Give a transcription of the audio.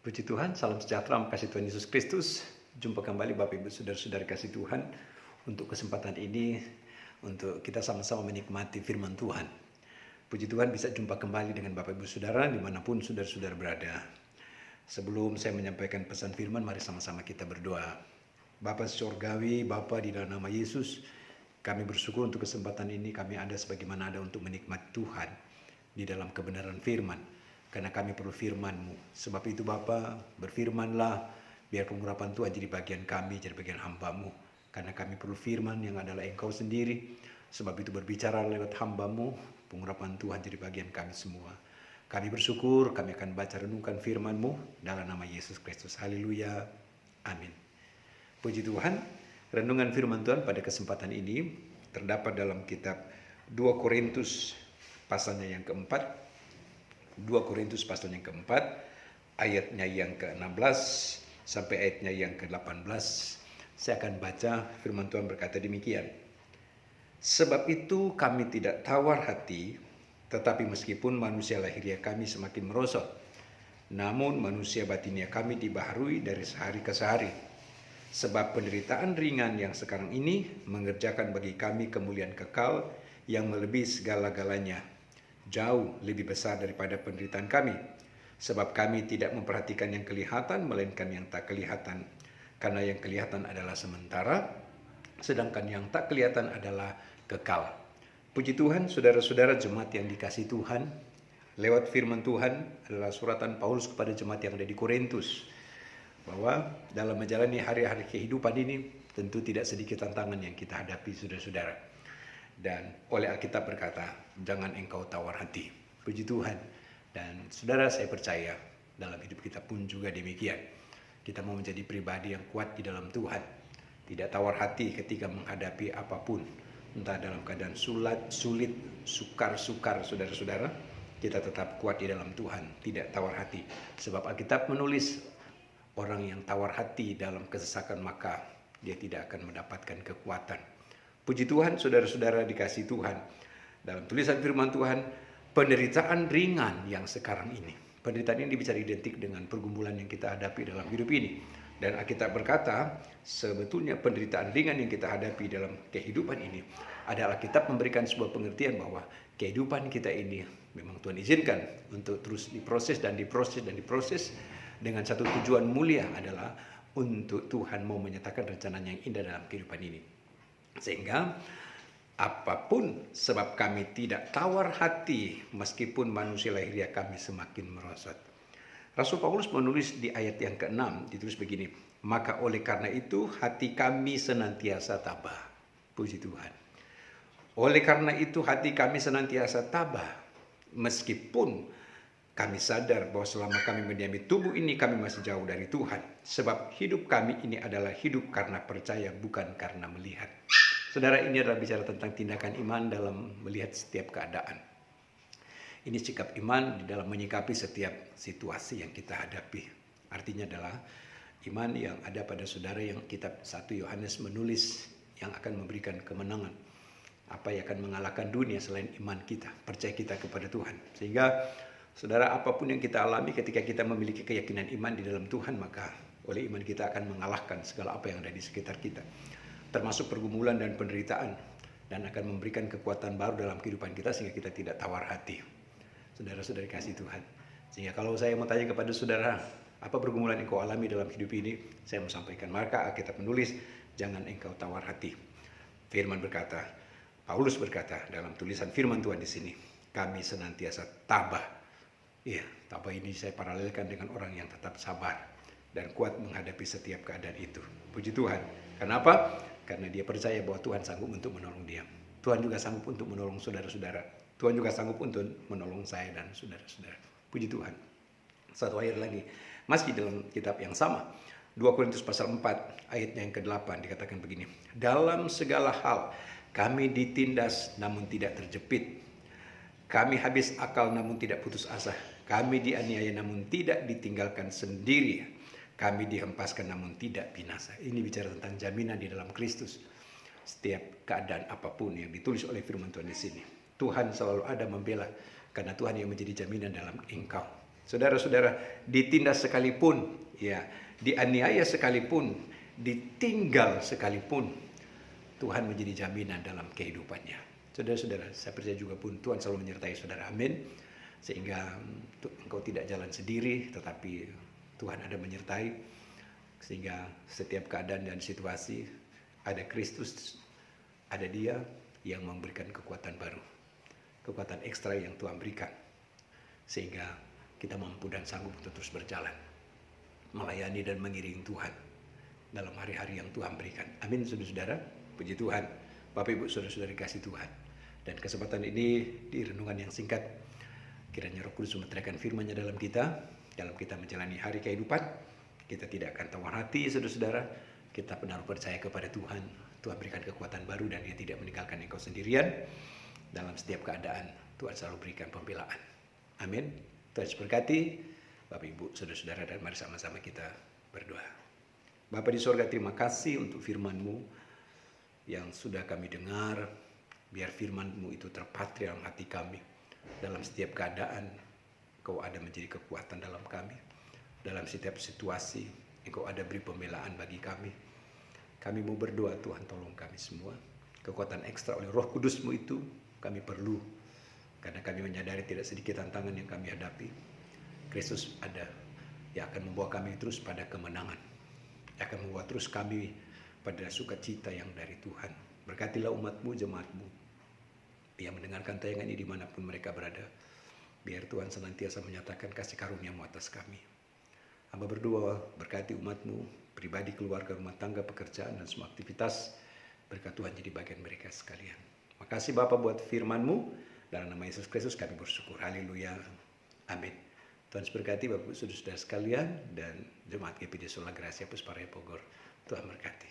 Puji Tuhan, salam sejahtera, kasih Tuhan Yesus Kristus. Jumpa kembali Bapak Ibu Saudara-saudara kasih Tuhan. Untuk kesempatan ini, untuk kita sama-sama menikmati firman Tuhan. Puji Tuhan bisa jumpa kembali dengan Bapak Ibu Saudara dimanapun saudara-saudara berada. Sebelum saya menyampaikan pesan firman, mari sama-sama kita berdoa. Bapa Surgawi, Bapa di dalam nama Yesus, kami bersyukur untuk kesempatan ini, kami ada sebagaimana ada untuk menikmati Tuhan di dalam kebenaran firman. Karena kami perlu firman-Mu. Sebab itu Bapa, berfirmanlah, biar pengurapan Tuhan jadi bagian kami, jadi bagian hamba-Mu. Karena kami perlu firman yang adalah Engkau sendiri. Sebab itu berbicara lewat hamba-Mu, pengurapan Tuhan jadi bagian kami semua. Kami bersyukur, kami akan baca renungkan firman-Mu dalam nama Yesus Kristus. Haleluya. Amin. Puji Tuhan, renungan firman Tuhan pada kesempatan ini terdapat dalam kitab 2 Korintus pasalnya yang keempat. 2 Korintus pasal yang keempat, ayatnya yang ke-16 sampai ayatnya yang ke-18. Saya akan baca firman Tuhan berkata demikian. Sebab itu kami tidak tawar hati, tetapi meskipun manusia lahiriah kami semakin merosot, namun manusia batinia kami dibaharui dari sehari ke sehari. Sebab penderitaan ringan yang sekarang ini mengerjakan bagi kami kemuliaan kekal yang melebihi segala-galanya, jauh lebih besar daripada penderitaan kami. Sebab kami tidak memperhatikan yang kelihatan, melainkan yang tak kelihatan. Karena yang kelihatan adalah sementara, sedangkan yang tak kelihatan adalah kekal. Puji Tuhan, saudara-saudara jemaat yang dikasihi Tuhan, lewat firman Tuhan adalah suratan Paulus kepada jemaat yang ada di Korintus, bahwa dalam menjalani hari-hari kehidupan ini tentu tidak sedikit tantangan yang kita hadapi, saudara-saudara. Dan oleh Alkitab berkata, jangan engkau tawar hati. Puji Tuhan. Dan saudara, saya percaya dalam hidup kita pun juga demikian. Kita mau menjadi pribadi yang kuat di dalam Tuhan. Tidak tawar hati ketika menghadapi apapun. Entah dalam keadaan sulit, sukar, saudara-saudara. Kita tetap kuat di dalam Tuhan. Tidak tawar hati. Sebab Alkitab menulis, orang yang tawar hati dalam kesesakan maka dia tidak akan mendapatkan kekuatan. Puji Tuhan, saudara-saudara dikasih Tuhan. Dalam tulisan firman Tuhan, penderitaan ringan yang sekarang ini. Penderitaan ini bicara identik dengan pergumulan yang kita hadapi dalam hidup ini. Dan Alkitab berkata, sebetulnya penderitaan ringan yang kita hadapi dalam kehidupan ini adalah Alkitab memberikan sebuah pengertian bahwa kehidupan kita ini memang Tuhan izinkan untuk terus diproses dengan satu tujuan mulia adalah untuk Tuhan mau menyatakan rencananya yang indah dalam kehidupan ini. Sehingga apapun sebab kami tidak tawar hati meskipun manusia lahiriah kami semakin merosot. Rasul Paulus menulis di ayat yang ke-6, ditulis begini, maka oleh karena itu hati kami senantiasa tabah. Puji Tuhan. Oleh karena itu hati kami senantiasa tabah, meskipun kami sadar bahwa selama kami mendiami tubuh ini kami masih jauh dari Tuhan. Sebab hidup kami ini adalah hidup karena percaya, bukan karena melihat. Saudara, ini adalah bicara tentang tindakan iman dalam melihat setiap keadaan. Ini sikap iman di dalam menyikapi setiap situasi yang kita hadapi. Artinya adalah iman yang ada pada saudara yang kitab 1 Yohanes menulis yang akan memberikan kemenangan. Apa yang akan mengalahkan dunia selain iman kita, percaya kita kepada Tuhan. Sehingga saudara, apapun yang kita alami ketika kita memiliki keyakinan iman di dalam Tuhan, maka oleh iman kita akan mengalahkan segala apa yang ada di sekitar kita. Termasuk pergumulan dan penderitaan. Dan akan memberikan kekuatan baru dalam kehidupan kita sehingga kita tidak tawar hati. Saudara-saudari kasih Tuhan. Sehingga kalau saya mau tanya kepada saudara, apa pergumulan yang kau alami dalam hidup ini? Saya mau sampaikan, maka Alkitab menulis, jangan engkau tawar hati. Firman berkata, Paulus berkata dalam tulisan firman Tuhan di sini, kami senantiasa tabah. Iya, tabah ini saya paralelkan dengan orang yang tetap sabar dan kuat menghadapi setiap keadaan itu. Puji Tuhan. Kenapa? Karena dia percaya bahwa Tuhan sanggup untuk menolong dia. Tuhan juga sanggup untuk menolong saudara-saudara. Tuhan juga sanggup untuk menolong saya dan saudara-saudara. Puji Tuhan. Satu ayat lagi, masih dalam kitab yang sama. 2 Korintus pasal 4 ayatnya yang ke-8 dikatakan begini. Dalam segala hal kami ditindas namun tidak terjepit. Kami habis akal namun tidak putus asa. Kami dianiaya namun tidak ditinggalkan sendiri. Kami dihempaskan namun tidak binasa. Ini bicara tentang jaminan di dalam Kristus. Setiap keadaan apapun yang ditulis oleh firman Tuhan di sini, Tuhan selalu ada membela, karena Tuhan yang menjadi jaminan dalam engkau. Saudara-saudara, ditindas sekalipun, ya, dianiaya sekalipun, ditinggal sekalipun, Tuhan menjadi jaminan dalam kehidupannya. Saudara-saudara, saya percaya juga pun Tuhan selalu menyertai saudara. Amin. Sehingga engkau tidak jalan sendiri, tetapi Tuhan ada menyertai. Sehingga setiap keadaan dan situasi ada Kristus, ada Dia yang memberikan kekuatan baru, kekuatan ekstra yang Tuhan berikan, sehingga kita mampu dan sanggup untuk terus berjalan, melayani dan mengiringi Tuhan dalam hari-hari yang Tuhan berikan. Amin, saudara-saudara. Puji Tuhan, Bapak Ibu saudara-saudara kasih Tuhan. Dan kesempatan ini di renungan yang singkat, kiranya Roh Kudus meteraikan firman-Nya dalam kita menjalani hari kehidupan. Kita tidak akan tawar hati, saudara-saudara. Kita benar percaya kepada Tuhan. Tuhan berikan kekuatan baru dan Dia tidak meninggalkan engkau sendirian. Dalam setiap keadaan, Tuhan selalu berikan pembelaan. Amin. Tuhan berkati Bapak Ibu, saudara-saudara, dan mari sama-sama kita berdoa. Bapa di sorga, terima kasih untuk firman-Mu yang sudah kami dengar. Biar firman-Mu itu terpatri dalam hati kami. Dalam setiap keadaan, Engkau ada menjadi kekuatan dalam kami. Dalam setiap situasi, Engkau ada beri pembelaan bagi kami. Kami mau berdoa, Tuhan tolong kami semua. Kekuatan ekstra oleh Roh Kudus-Mu itu kami perlu. Karena kami menyadari tidak sedikit tantangan yang kami hadapi. Kristus ada yang akan membawa kami terus pada kemenangan. Yang akan membawa terus kami pada sukacita yang dari Tuhan. Berkatilah umat-Mu, jemaat-Mu yang mendengarkan tayangan ini dimanapun mereka berada. Biar Tuhan senantiasa menyatakan kasih karunia-Mu atas kami. Hamba berdoa, berkati umat-Mu, pribadi, keluarga, rumah tangga, pekerjaan, dan semua aktivitas. Berkat Tuhan jadi bagian mereka sekalian. Makasih Bapa buat firman-Mu. Dalam nama Yesus Kristus kami bersyukur. Haleluya. Amin. Tuhan berkati Bapak saudara sekalian dan jemaat GPD Sola Gracia Pusparaya Bogor. Tuhan berkati.